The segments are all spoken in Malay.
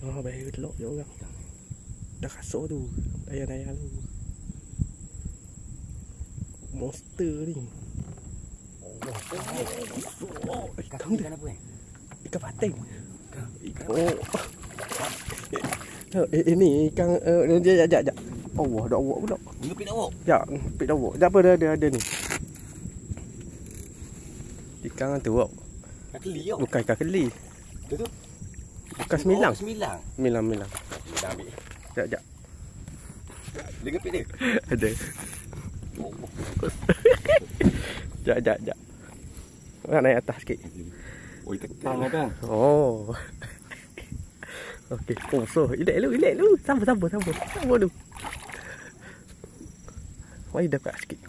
Oh, baik telok je orang. Dah kasut tu. Daya-daya tu. Monster ni. Oh, ikan apa ni? Ikan pating. Oh. Ini ikan jap. Allah, dak awak pula. Ni pik awak. Ya, pik awak. Dak apa dah ada ni. Ikan tu awak. Ikan keli awak. Bukan ikan keli. Tu. Bukan semilang. Semilang. Dah ambil. Jap. Dia kepik dia. Ada. Jap. Nak naik atas sikit. Oh, tekan kan. Oh. Okey. Oh, so relax lu. Sabar dulu. Mari dekat sikit.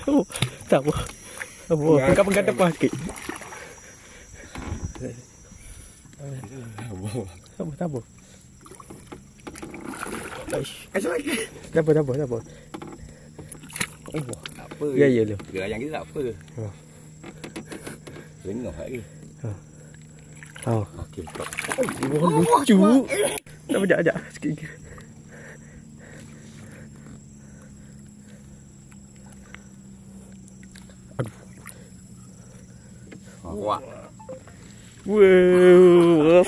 Oh, sabar. Pegang depan sikit. Sabar. Sabar. Oh, apa? Ya lu. Gerayang kita tak apa. Tengok lagi. Oh. Okey, stop. Oh, lucu. Sekejap. Sikit. Aduh. Kuat. Wow.